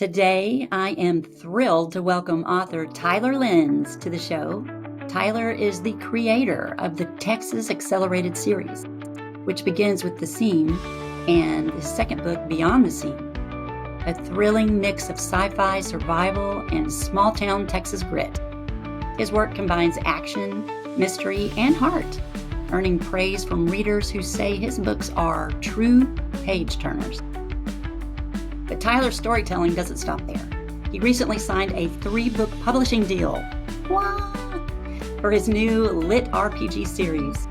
Today, I am thrilled to welcome author Tyler Lenz to the show. Tyler is the creator of the Texas Accelerated series, which begins with The Seam and the second book, Beyond the Seam, a thrilling mix of sci-fi, survival, and small-town Texas grit. His work combines action, mystery, and heart, earning praise from readers who say his books are true page-turners. But Tyler's storytelling doesn't stop there. He recently signed a 3-book publishing deal for his new LitRPG series.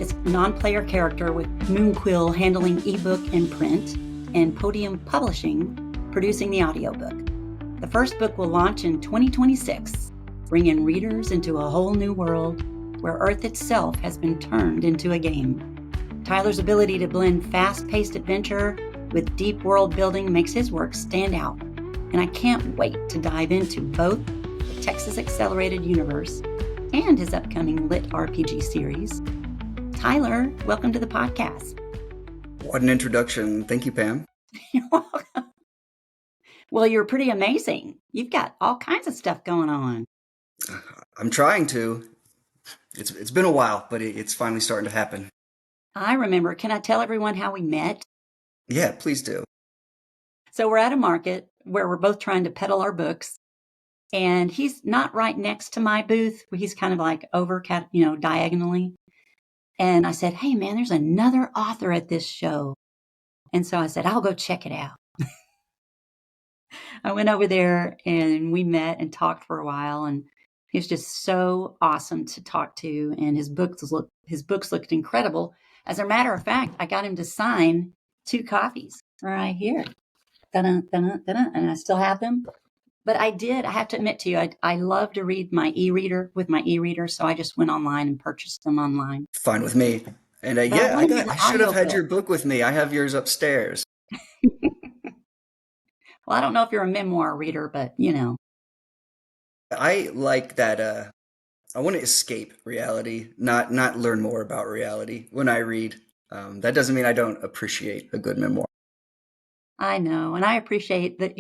It's Non-Player Character with Moonquill handling ebook and print, and Podium Publishing producing the audiobook. The first book will launch in 2026, bringing readers into a whole new world where Earth itself has been turned into a game. Tyler's ability to blend fast-paced adventure with deep world building makes his work stand out, and I can't wait to dive into both the Texas Accelerated universe and his upcoming LitRPG series. Tyler, welcome to the podcast. What an introduction. Thank you, Pam. You're welcome. Well, you're pretty amazing. You've got all kinds of stuff going on. I'm trying to. It's been a while, but it's finally starting to happen. I remember. Can I tell everyone how we met? Yeah, please do. So we're at a market where we're both trying to peddle our books, and he's not right next to my booth. He's kind of like over, diagonally. And I said, "Hey, man, there's another author at this show." And so I said, "I'll go check it out." I went over there and we met and talked for a while, and he was just so awesome to talk to. And his books looked incredible. As a matter of fact, I got him to sign 2 copies right here. And I still have them. But I have to admit to you, I love to read my e-reader with my e-reader, so I just went online and purchased them online. Fine with me. And I should have had your book with me. I have yours upstairs. Well, I don't know if you're a memoir reader, but I like that. I want to escape reality, not learn more about reality when I read. That doesn't mean I don't appreciate a good memoir. I know, and I appreciate that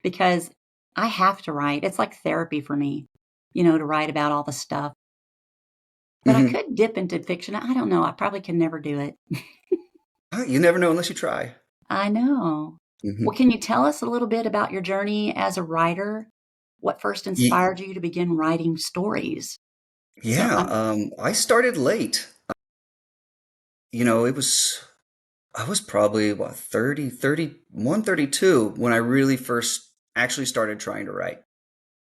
because I have to write. It's like therapy for me, to write about all the stuff. But I could dip into fiction. I don't know. I probably can never do it. You never know unless you try. I know. Well, can you tell us a little bit about your journey as a writer? What first inspired you to begin writing stories? Yeah, I started late. I was probably 30, 31, 32 when I really first actually started trying to write.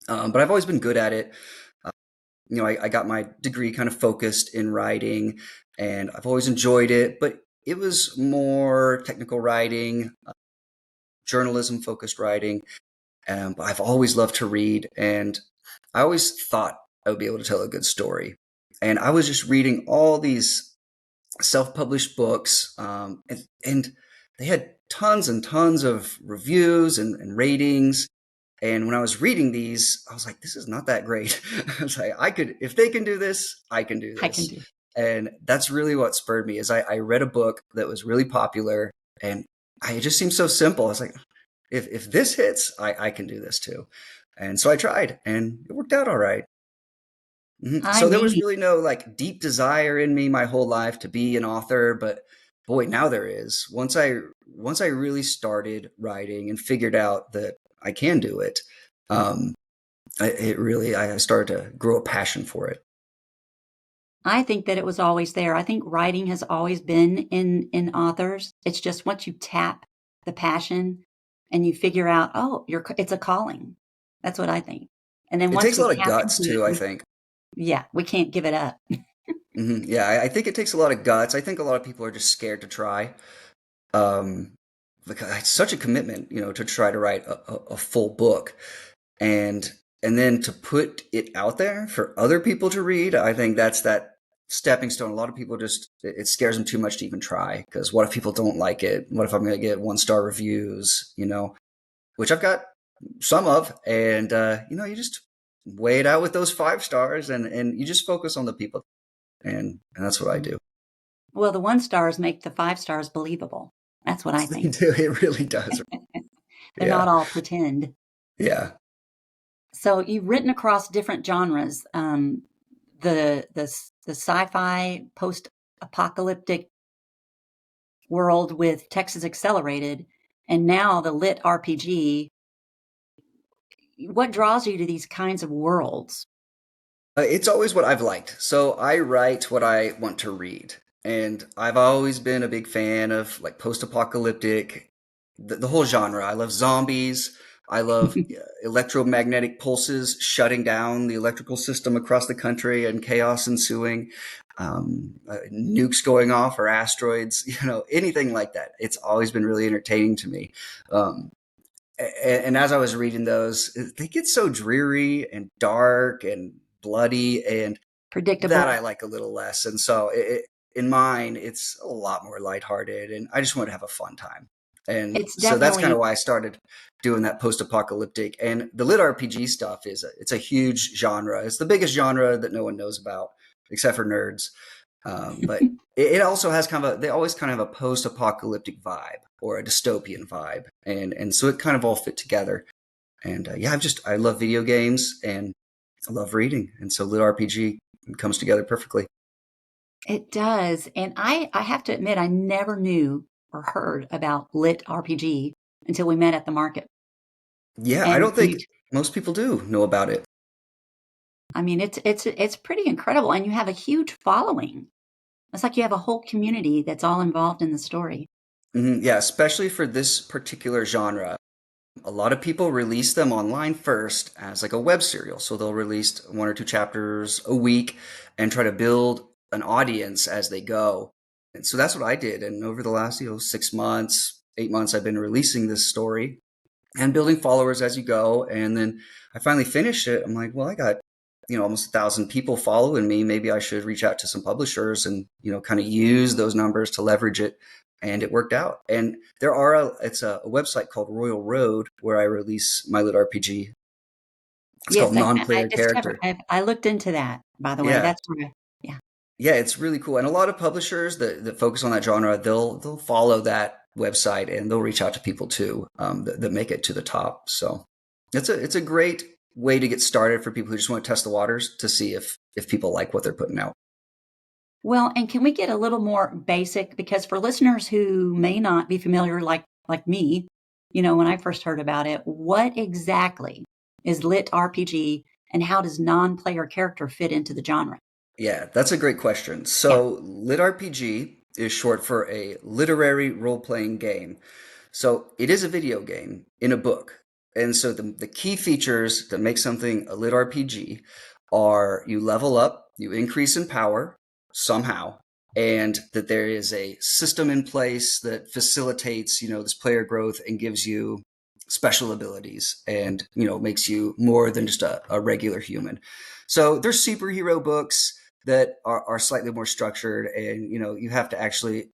But I've always been good at it. I got my degree kind of focused in writing, and I've always enjoyed it, but it was more technical writing, journalism focused writing. But I've always loved to read, and I always thought I would be able to tell a good story. And I was just reading all these self-published books, and they had tons and tons of reviews and ratings. And when I was reading these, I was like, this is not that great. I was like, if they can do this, I can do this. I can do. And that's really what spurred me is I read a book that was really popular, and it just seemed so simple. I was like, if this hits, I can do this too. And so I tried, and it worked out all right. So there was really no deep desire in me my whole life to be an author, but boy, now there is. Once I really started writing and figured out that I can do it, I started to grow a passion for it. I think that it was always there. I think writing has always been in authors. It's just once you tap the passion and you figure out, it's a calling. That's what I think. And then it takes a lot of guts too, I think. Yeah, we can't give it up. Yeah, I think it takes a lot of guts. I think a lot of people are just scared to try, because it's such a commitment, to try to write a full book, and then to put it out there for other people to read. I think that's that stepping stone. A lot of people it scares them too much to even try, because what if people don't like it? What if I'm going to get 1-star reviews? Which I've got some of, and you just weigh it out with those 5 stars, and you just focus on the people, and that's what I do. Well, the 1 stars make the 5 stars believable. That's what I think. It really does. They're not Yeah. all pretend. Yeah. So you've written across different genres, the sci-fi post-apocalyptic world with Texas Accelerated, and now the lit RPG. What draws you to these kinds of worlds? It's always what I've liked. So I write what I want to read. And I've always been a big fan of like post-apocalyptic, the whole genre. I love zombies. I love electromagnetic pulses shutting down the electrical system across the country and chaos ensuing, nukes going off or asteroids, anything like that. It's always been really entertaining to me. Um, and as I was reading those, they get so dreary and dark and bloody, and that I Predictable. like a little less. And so in mine, it's a lot more lighthearted, and I just want to have a fun time. And It's so that's kind definitely of why I started doing that post-apocalyptic. And the lit RPG stuff it's a huge genre. It's the biggest genre that no one knows about, except for nerds. But it also has they always kind of have a post-apocalyptic vibe or a dystopian vibe, and so it kind of all fit together. And yeah, I love video games and I love reading, and so lit RPG comes together perfectly. it does. And I have to admit, I never knew or heard about lit RPG until we met at the market. Yeah, I And don't think most people do know about it. I mean, it's pretty incredible, and you have a huge following. It's like you have a whole community that's all involved in the story. Yeah, especially for this particular genre. A lot of people release them online first as like a web serial. So they'll release one or two chapters a week and try to build an audience as they go. And so that's what I did. And over the last, 6 months, 8 months, I've been releasing this story and building followers as you go. And then I finally finished it. I'm like, well, I got, almost 1,000 people following me. Maybe I should reach out to some publishers and, kind of use those numbers to leverage it. And it worked out. And it's a website called Royal Road where I release my lit RPG. It's Yes, called I Non-Player discovered. Character. I looked into that, by the way. Yeah. That's where, yeah. Yeah, it's really cool. And a lot of publishers that focus on that genre, they'll follow that website and they'll reach out to people too, that make it to the top. So it's a great way to get started for people who just want to test the waters to see if people like what they're putting out. Well, and can we get a little more basic? Because for listeners who may not be familiar, like me, when I first heard about it, what exactly is lit RPG, and how does non-player character fit into the genre? Yeah, that's a great question. Yeah. So lit RPG is short for a literary role-playing game. So it is a video game in a book. And so the key features that make something a lit RPG are you level up, you increase in power somehow, and that there is a system in place that facilitates, this player growth and gives you special abilities and, makes you more than just a regular human. So there's superhero books that are slightly more structured and, you have to actually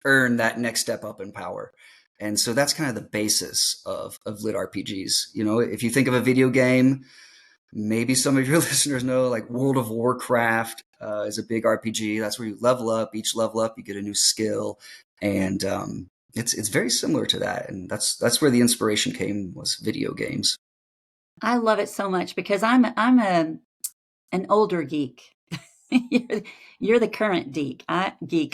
earn that next step up in power. And so that's kind of the basis of lit RPGs. If you think of a video game, maybe some of your listeners know like World of Warcraft is a big RPG. That's where you level up. Each level up, you get a new skill, and it's very similar to that. And that's where the inspiration came, was video games. I love it so much because I'm an older geek. You're the current geek.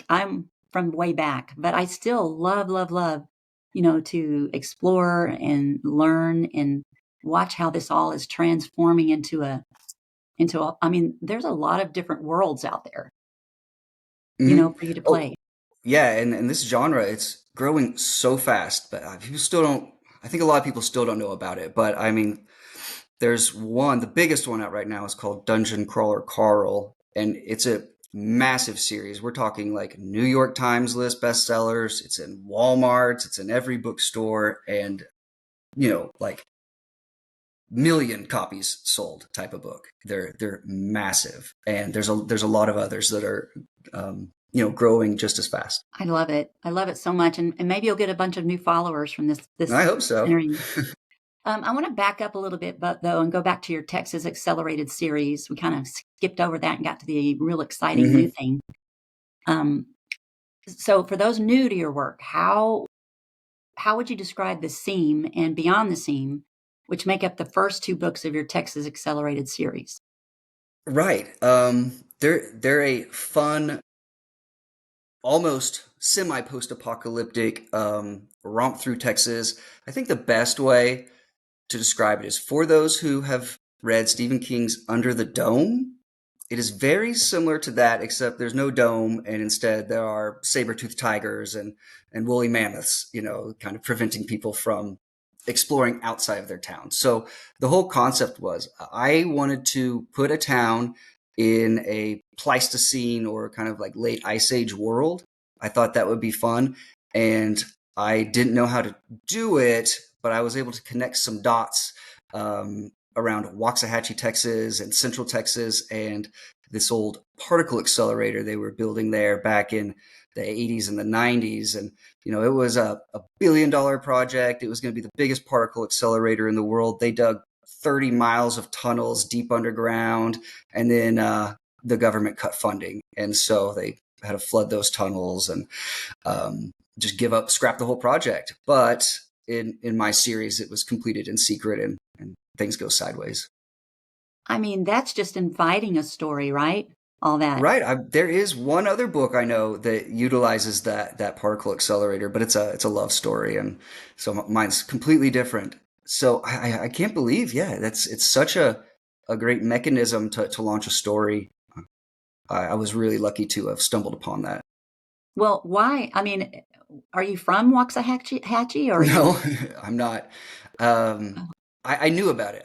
I'm from way back, but I still love, to explore and learn and watch how this all is transforming I mean, there's a lot of different worlds out there, Hmm. for you to Oh, play. yeah, and this genre, it's growing so fast, but people still don't. I think a lot of people still don't know about it. But I mean, there's the biggest one out right now is called Dungeon Crawler Carl, and it's a massive series. We're talking like New York Times list bestsellers. It's in Walmarts. It's in every bookstore, and like million copies sold type of book. They're massive, and there's a lot of others that are growing just as fast. I love it. I love it so much, and maybe you'll get a bunch of new followers from I this hope so. interview. I want to back up a little bit, but though, and go back to your Texas Accelerated series. We kind of skipped over that and got to the real exciting new Hmm. thing. Um, so for those new to your work, how how would you describe the seam and beyond the seam, which make up the first two books of your Texas Accelerated series? Right. They're a fun, almost semi post-apocalyptic romp through Texas. I think the best way to describe it is for those who have read Stephen King's Under the Dome. It is very similar to that, except there's no dome, and instead there are saber-toothed tigers and woolly mammoths, kind of preventing people from exploring outside of their town. So the whole concept was I wanted to put a town in a Pleistocene or kind of like late Ice Age world. I thought that would be fun. And I didn't know how to do it, but I was able to connect some dots around Waxahachie, Texas and Central Texas and this old particle accelerator they were building there back in the 80s and the 90s. And, it was a billion-dollar project. It was going to be the biggest particle accelerator in the world. They dug 30 miles of tunnels deep underground, and then the government cut funding. And so they had to flood those tunnels and just give up, scrap the whole project. But in my series, it was completed in secret and things go sideways. I mean, that's just inviting a story, right? All that. Right. There is one other book I know that utilizes that particle accelerator, but it's a love story, and so mine's completely different. So I can't believe, it's such a great mechanism to launch a story. I was really lucky to have stumbled upon that. Well, why? I mean, are you from Waxahachie or No, I'm not. I knew about it.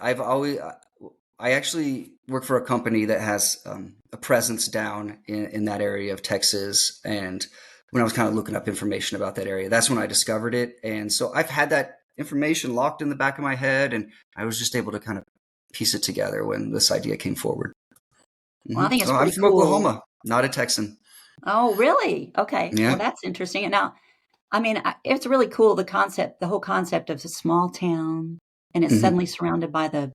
I actually work for a company that has a presence down in that area of Texas. And when I was kind of looking up information about that area, that's when I discovered it. And so I've had that information locked in the back of my head, and I was just able to kind of piece it together when this idea came forward. Well, I think it's So I'm pretty from cool. Oklahoma, not a Texan. Oh, really? Okay. Yeah. Well, that's interesting. And now, I mean, it's really cool, the whole concept of a small town, and it's suddenly surrounded by the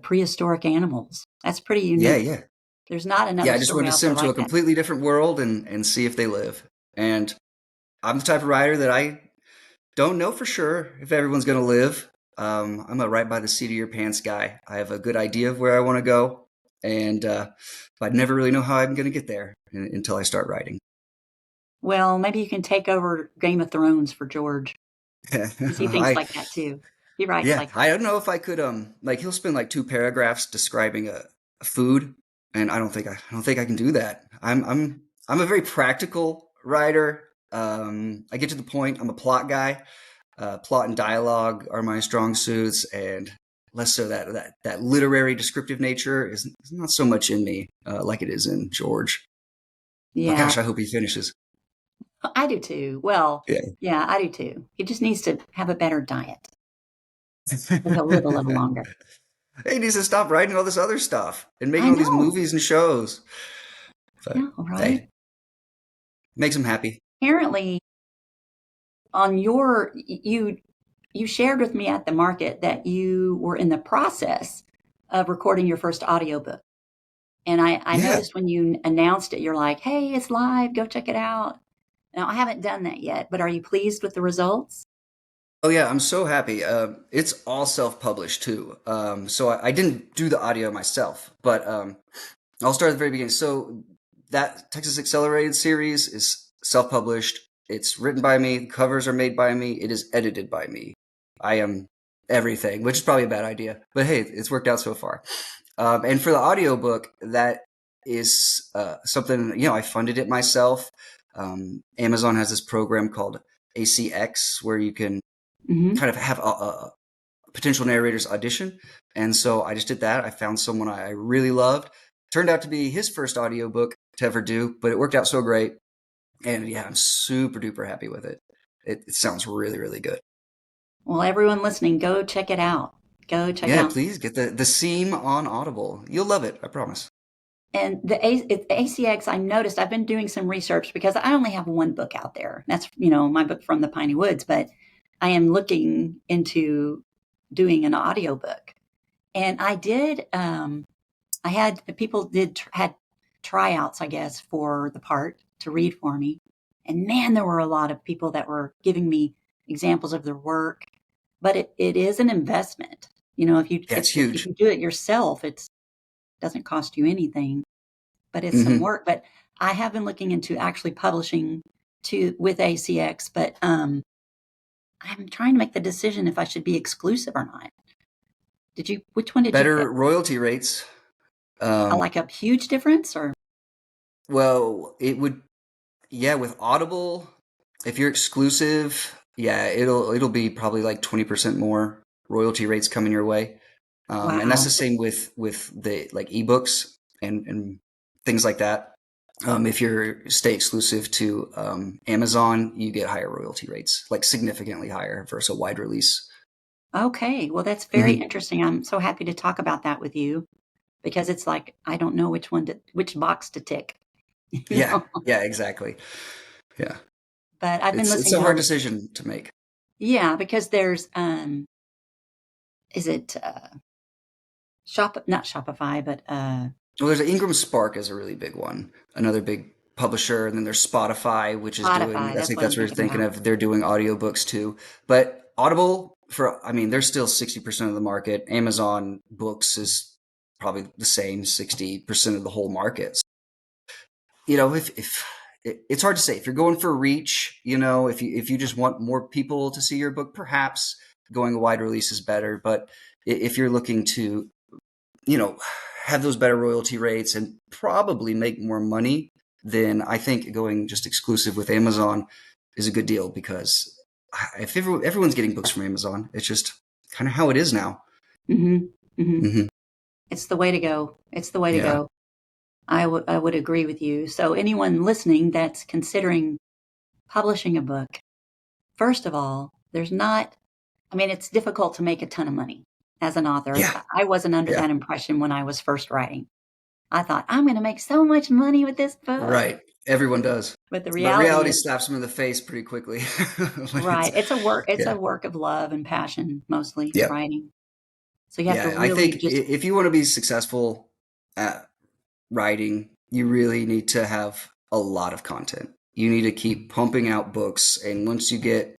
prehistoric animals. That's pretty unique. Yeah. There's not Yeah, another I just story wanted to out send there them to a like that. completely different world and see if they live. And I'm the type of writer that I don't know for sure if everyone's going to live. I'm a right by the seat of your pants guy. I have a good idea of where I want to go, and I'd never really know how I'm going to get there until I start writing. Well, maybe you can take over Game of Thrones for George, because he thinks like that too. He writes like that. I don't know if I could like he'll spend like 2 paragraphs describing a food, and I don't think I can do that. I'm a very practical writer. I get to the point. I'm a plot guy. Plot and dialogue are my strong suits, and less so that literary descriptive nature is not so much in me like it is in George. But Yeah, gosh, I hope he finishes. I do too. Well, Yeah. yeah, I do too. He just needs to have a better diet, so he'll live a little longer. He needs to stop writing all this other stuff and making I all these know. movies and shows. But Yeah, right. hey, makes him happy. Apparently, on you shared with me at the market that you were in the process of recording your first audiobook. And I Yeah. noticed when you announced it, you're like, hey, it's live, go check it out. Now, I haven't done that yet, but are you pleased with the results? Oh yeah, I'm so happy. It's all self-published too. So I didn't do the audio myself, but I'll start at the very beginning. So that Texas Accelerated series is self-published. It's written by me. The covers are made by me. It is edited by me. I am everything, which is probably a bad idea, but hey, it's worked out so far. And for the audiobook, that is something, I funded it myself. Amazon has this program called ACX where you can Mm-hmm. kind of have a potential narrator's audition. And so I just did that. I found someone I really loved. Turned out to be his first audiobook to ever do, but it worked out so great. And yeah, I'm super duper happy with it. It sounds really, really good. Well, everyone listening, go check it out. Go check it Yeah, out. please get the seam on Audible. You'll love it, I promise. And ACX, I noticed I've been doing some research because I only have one book out there. That's, my book From the Piney Woods, but I am looking into doing an audiobook. And I did, I had people had tryouts, I guess, for the part to read for me. And man, there were a lot of people that were giving me examples of their work, but it is an investment. If you Yeah, if, it's if you huge. can do it yourself, it doesn't cost you anything, but it's some Hmm. work. But I have been looking into actually publishing with ACX, but I'm trying to make the decision if I should be exclusive or not. Which one did you pick? Better royalty rates. Like a huge difference or? Well, it would, yeah, with Audible, if you're exclusive, yeah, it'll be probably like 20% more royalty rates coming your way. And that's Wow. the same with the like ebooks and things like that. If you're stay exclusive to Amazon, you get higher royalty rates, like significantly higher versus a wide release. Okay. Well, that's very Hmm. interesting. I'm so happy to talk about that with you because it's like I don't know which box to tick, you Yeah, know. yeah, exactly. Yeah, But I've been it's listening a to hard decision to make. yeah, because there's is it not Shopify, but Well, there's Ingram Spark is a really big one, another big publisher, and then there's Spotify, which is doing. Spotify. I That's think what I'm that's what you're thinking thinking about. of. They're doing audiobooks too, but Audible I mean, they're still 60% of the market. Amazon Books is probably the same 60% of the whole market. If it's hard to say if you're going for reach, if you just want more people to see your book, perhaps going a wide release is better. But if you're looking to you know, have those better royalty rates and probably make more money, then I think going just exclusive with Amazon is a good deal because if everyone's getting books from Amazon, it's just kind of how it is now. Hmm. Hmm. Hmm. It's the way to go. It's the way to Yeah. go. I would agree with you. So anyone listening that's considering publishing a book, first of all, there's not. I mean, it's difficult to make a ton of money as an author. Yeah. I wasn't under Yeah. that impression when I was first writing. I thought I'm going to make so much money with this book, Right. Everyone does. but the But reality reality is, slaps them in the face pretty quickly. When right? It's a work. It's yeah. a work of love and passion, mostly Yeah. writing. So you have to Yeah. I really think just. if you want to be successful at writing, you really need to have a lot of content. You need to keep pumping out books. And once you get,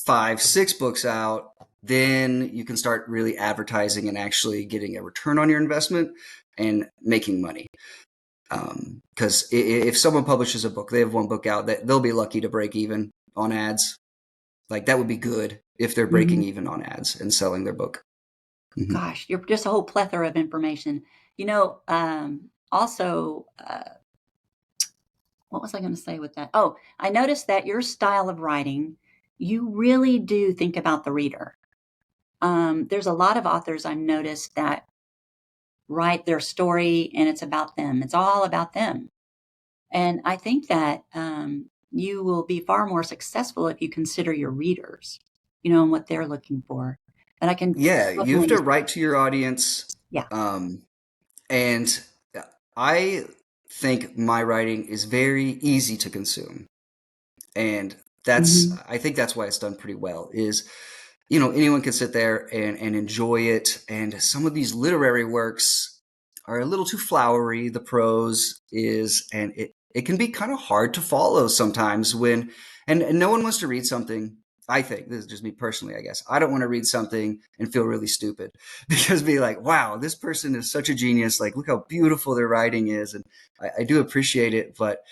5, 6 books out, then you can start really advertising and actually getting a return on your investment and making money. Because if someone publishes a book, they have one book out, that they'll be lucky to break even on ads. Like that would be good if they're breaking Mhm. even on ads and selling their book. Hmm. Gosh, you're just a whole plethora of information. Also, what was I going to say with that? Oh, I noticed that your style of writing, you really do think about the reader. There's a lot of authors I've noticed that write their story and it's about them. It's all about them. And I think that you will be far more successful if you consider your readers, and what they're looking for. And I can Yeah, you have definitely, to write to your audience. yeah. Um, And I think my writing is very easy to consume. And Hmm. I think that's why it's done pretty well is, anyone can sit there and enjoy it. And some of these literary works are a little too flowery. The prose is, and it can be kind of hard to follow sometimes and no one wants to read something. I think this is just me personally, I guess. I don't want to read something and feel really stupid because be like, wow, this person is such a genius. Like, look how beautiful their writing is. And I do appreciate it. But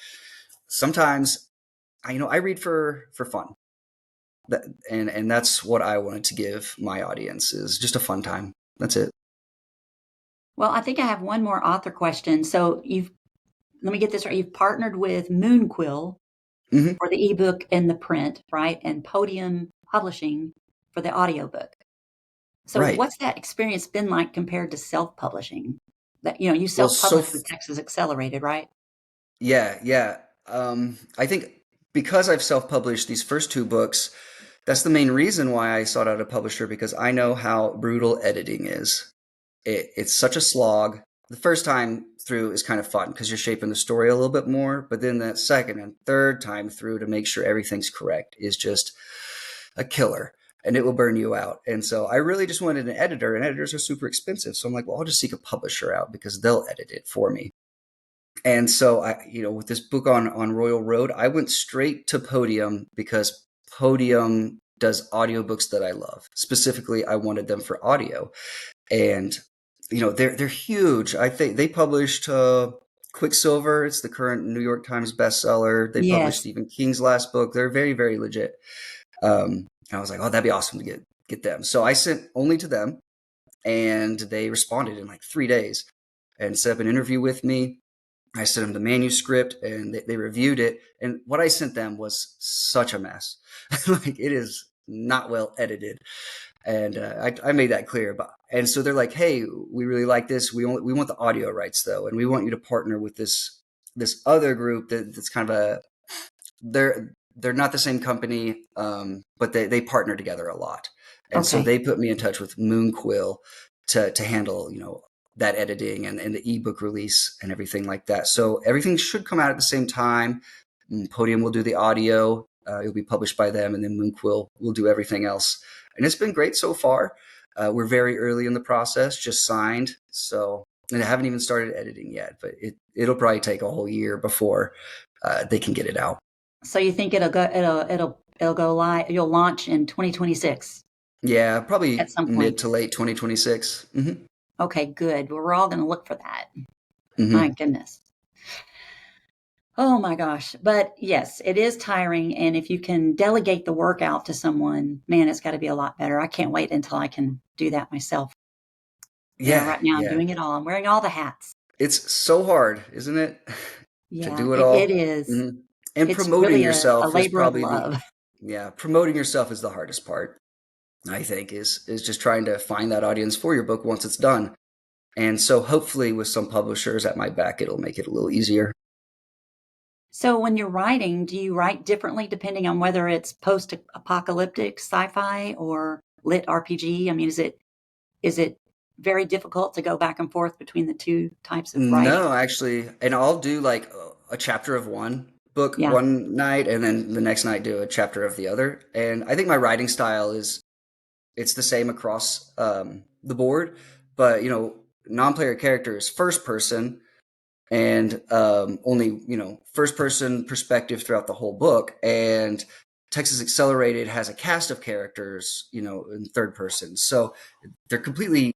sometimes I read for fun. And that's what I wanted to give my audience is just a fun time. That's it. Well, I think I have one more author question. So let me get this right. You've partnered with Moonquill Hmm. for the ebook and the print, right? And Podium Publishing for the audiobook. So Right. what's that experience been like compared to self-publishing? That you Well, self-published with Texas Accelerated, right? yeah, yeah. I think because I've self-published these first 2 books, that's the main reason why I sought out a publisher because I know how brutal editing is. It's such a slog. The first time through is kind of fun because you're shaping the story a little bit more, but then that second and third time through to make sure everything's correct is just a killer and it will burn you out. And so I really just wanted an editor, and editors are super expensive. So I'm like, well, I'll just seek a publisher out because they'll edit it for me. And so with this book on Royal Road, I went straight to Podium because Podium does audiobooks that I love. Specifically, I wanted them for audio. And, they're huge. I think they published Quicksilver. It's the current New York Times bestseller. They published Yes. Stephen King's last book. They're very, very legit. I was like, oh, that'd be awesome to get them. So I sent only to them, and they responded in like 3 days and set up an interview with me. I sent them the manuscript, and they reviewed it. And what I sent them was such a mess. Like, it is not well edited. And I made that clear. And so they're like, hey, we really like this. We want the audio rights though. And we want you to partner with this other group that's kind of they're not the same company, but they partner together a lot. And so Okay. they put me in touch with Moonquill to handle, that editing and the ebook release and everything like that. So everything should come out at the same time. Podium will do the audio. It'll be published by them, and then Moonquill will do everything else. And it's been great so far. We're very early in the process, just signed. So, and I haven't even started editing yet, but it'll probably take a whole year before they can get it out. So you think it'll go live, you'll launch in 2026 Yeah, at probably some mid point. to late 2026. Mm-hmm. Okay, good. Well, we're all going to look for that. Mm-hmm. My goodness. Oh my gosh. But yes, it is tiring. And if you can delegate the work out to someone, man, it's got to be a lot better. I can't wait until I can do that myself. Yeah, Right now I'm yeah. doing it all. I'm wearing all the hats. It's so hard, isn't it? To Yeah, do it it all. is. Mm-hmm. And It's promoting really a yourself is labor of probably love. promoting yourself is the hardest part, I think, is just trying to find that audience for your book once it's done. And so hopefully with some publishers at my back, it'll make it a little easier. So when you're writing, do you write differently depending on whether it's post-apocalyptic sci-fi or lit RPG? I mean, is it very difficult to go back and forth between the two types of writing? No, actually, and I'll do like a chapter of one book Yeah. one night, and then the next night do a chapter of the other. And I think my writing style it's the same across the board, but non-player character is first person, and only first person perspective throughout the whole book. And Texas Accelerated has a cast of characters, in third person, so they're completely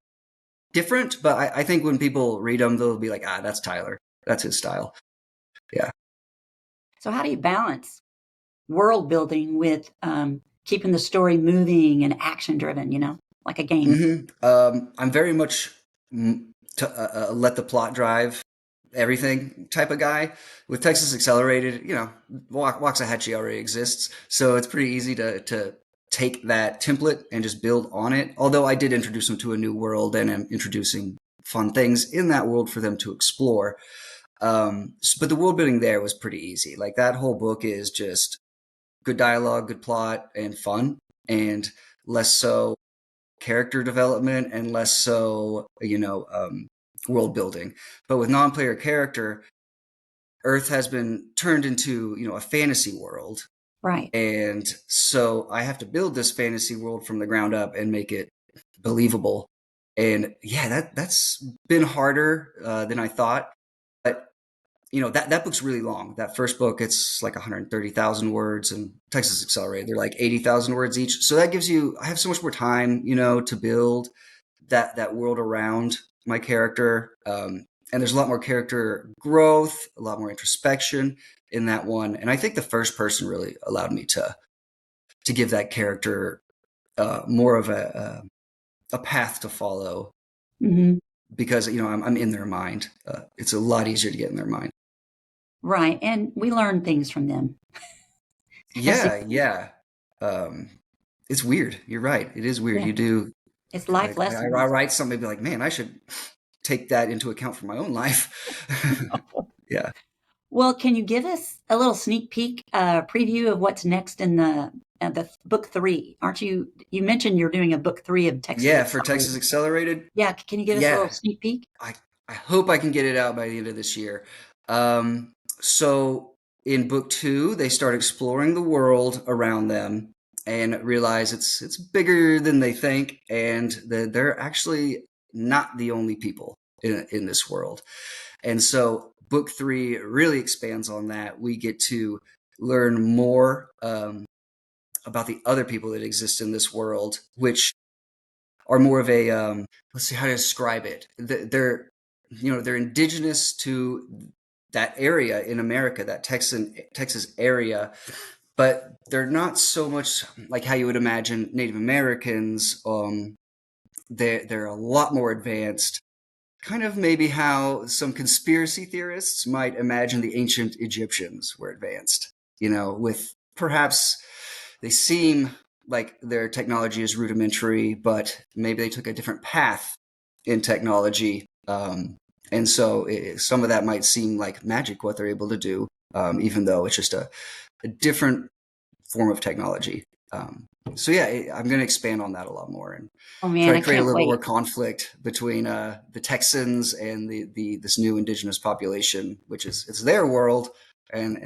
different. But I think when people read them, they'll be like, ah, that's Tyler, that's his style. Yeah. So how do you balance world building with keeping the story moving and action driven, like a game? I'm very much to let the plot drive everything type of guy. With Texas Accelerated, Waxahachie already exists, so it's pretty easy to take that template and just build on it. Although I did introduce them to a new world, and am introducing fun things in that world for them to explore. But the world building there was pretty easy. Like, that whole book is just good dialogue, good plot, and fun, and less so character development, and less so, world building. But with non-player character, Earth has been turned into, a fantasy world. Right. And so I have to build this fantasy world from the ground up and make it believable. And yeah, that's been harder than I thought. But that book's really long. That first book, it's like 130,000 words, and Texas Accelerated, they're like 80,000 words each. So that gives I have so much more time, to build that world around my character. And there's a lot more character growth, a lot more introspection in that one. And I think the first person really allowed me to give that character more of a path to follow, Mm-hmm. because I'm in their mind. It's a lot easier to get in their mind. Right. And we learn things from them. Yeah. It's weird. You're right. It is weird. Yeah. You do. It's life Like, I lessons. write something and be like, man, I should take that into account for my own life. Yeah. Well, can you give us a little sneak peek, preview of what's next in the book 3? Aren't you mentioned you're doing a book 3 of Texas Yeah, for Texas Accelerated? Accelerated. Yeah, can you give us a little Yeah. sneak peek? I hope I can get it out by the end of this year. So in book 2, they start exploring the world around them and realize it's bigger than they think, and they're actually not the only people in this world. And so book 3 really expands on that. We get to learn more about the other people that exist in this world, which are more of a let's see how to describe it. They're they're indigenous to that area in America, that Texas area, but they're not so much like how you would imagine Native Americans. They're a lot more advanced, kind of maybe how some conspiracy theorists might imagine the ancient Egyptians were advanced. With perhaps they seem like their technology is rudimentary, but maybe they took a different path in technology. And so some of that might seem like magic, what they're able to do, even though it's just a different form of technology. So yeah, I'm going to expand on that a lot more and Oh man, try I to create a can't little wait. more conflict between the Texans and this new indigenous population, which is it's their world, and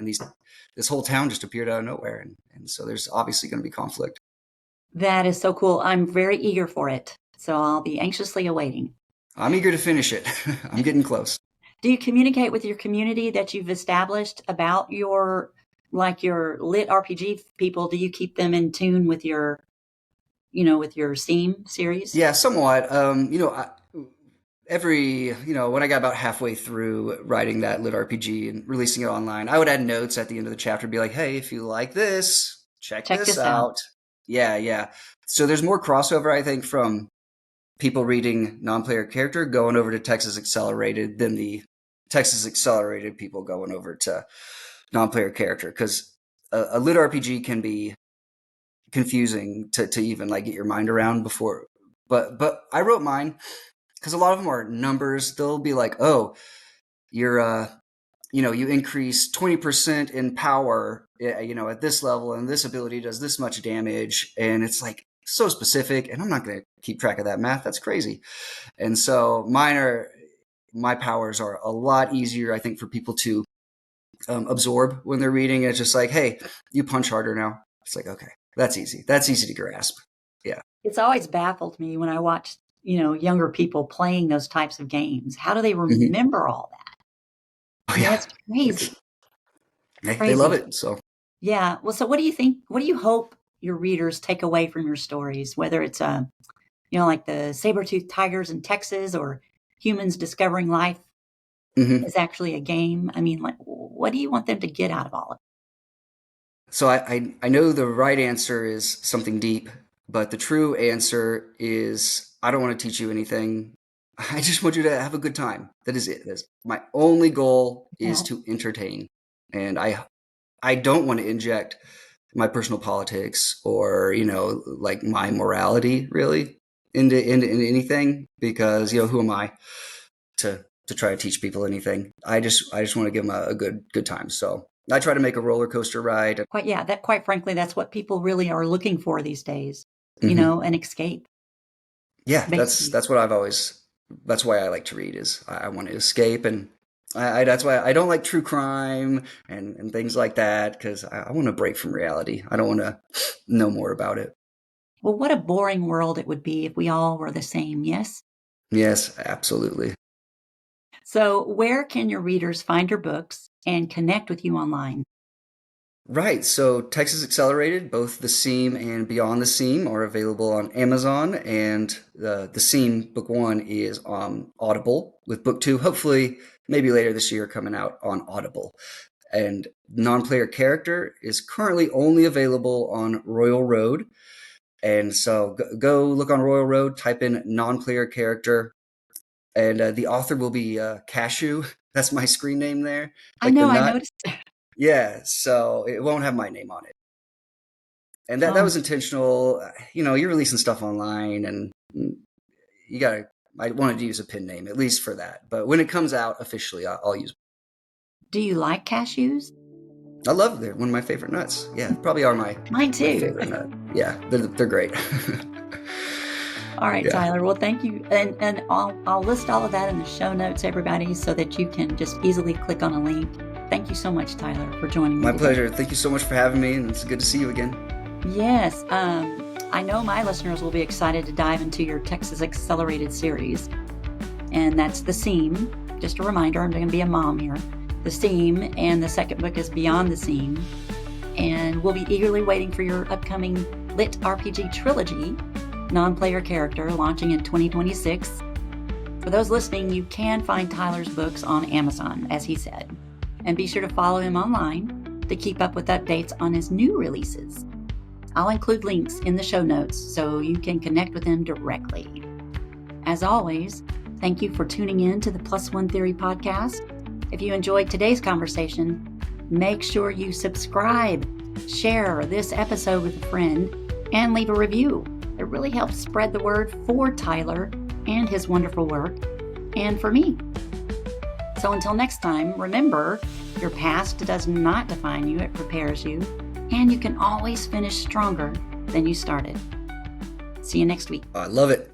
this whole town just appeared out of nowhere, and so there's obviously going to be conflict. That is so cool. I'm very eager for it. So I'll be anxiously awaiting. I'm eager to finish it. I'm getting close. Do you communicate with your community that you've established about your lit RPG people? Do you keep them in tune with with your SEAM series? Yeah, somewhat. When I got about halfway through writing that lit RPG and releasing it online, I would add notes at the end of the chapter, be like, "Hey, if you like this, check Check this this out. out." Yeah, yeah. So there's more crossover, I think, from people reading non-player character going over to Texas Accelerated than the Texas Accelerated people going over to non-player character, because a lit RPG can be confusing to even like get your mind around before. But I wrote mine because a lot of them are numbers. They'll be like, oh, you're you increase 20% in power, at this level, and this ability does this much damage, and it's like so specific, and I'm not going to keep track of that math. That's crazy. And so my powers are a lot easier, I think, for people to absorb when they're reading. It's just like, hey, you punch harder now. It's like, okay, that's easy. That's easy to grasp. Yeah. It's always baffled me when I watch, younger people playing those types of games. How do they Mm-hmm. remember all that? Oh I mean, yeah, that's crazy. they love Crazy. it. So Yeah. Well, so what do you think? What do you hope your readers take away from your stories? Whether it's like the saber-toothed tigers in Texas or humans discovering life mhm. is actually a game. I mean, like, what do you want them to get out of all of So I know the right answer is something deep, but the true answer is I don't want to teach you anything. I just want you to have a good time. That is it. That's my only goal, it? is to entertain. And I don't want to inject my personal politics or, like my morality really into anything, because, who am I to try to teach people anything? I just want to give them a good time. So I try to make a roller coaster ride. Quite frankly, that's what people really are looking for these days. Mhm. An escape, Yeah, basically. that's what I've always. That's why I like to read. Is I want to escape, and that's why I don't like true crime and things like that, because I want to break from reality. I don't want to know more about it. Well, what a boring world it would be if we all were the same, yes? Yes, absolutely. So, where can your readers find your books and connect with you online? Right. So Texas Accelerated, both the Seam and Beyond the Seam are available on Amazon, and the Seam book one is on Audible, with book two hopefully maybe later this year coming out on Audible. And Non-Player Character is currently only available on Royal Road. And so go look on Royal Road, type in Non-Player Character, and the author will be Cashew. That's my screen name there, I like the know, I nut. noticed. Yeah, so it won't have my name on it. And that Um, was intentional. You're releasing stuff online, and you gotta. I wanted to use a pen name at least for that. But when it comes out officially, I'll use. do you like cashews? I love them. One of my favorite nuts. Yeah, probably are Mine my too. favorite nut. Yeah, they're great. All right, Yeah, Tyler. Well, thank you, and I'll list all of that in the show notes, everybody, so that you can just easily click on a link. Thank you so much, Tyler, for joining me my today. pleasure. Thank you so much for having me, and it's good to see you again. Yes, I know my listeners will be excited to dive into your Texas Accelerated series, and that's The Seam. Just a reminder, I'm going to be a mom here. The Seam, and the second book is Beyond the Seam. And we'll be eagerly waiting for your upcoming LitRPG trilogy, Non-Player Character, launching in 2026. For those listening, you can find Tyler's books on Amazon, as he said. And be sure to follow him online to keep up with updates on his new releases. I'll include links in the show notes so you can connect with him directly. As always, thank you for tuning in to the Plus One Theory podcast. If you enjoyed today's conversation, make sure you subscribe, share this episode with a friend, and leave a review. It really helps spread the word for Tyler and his wonderful work, and for me. So until next time, remember, your past does not define you, it prepares you, and you can always finish stronger than you started. See you next week. I love it.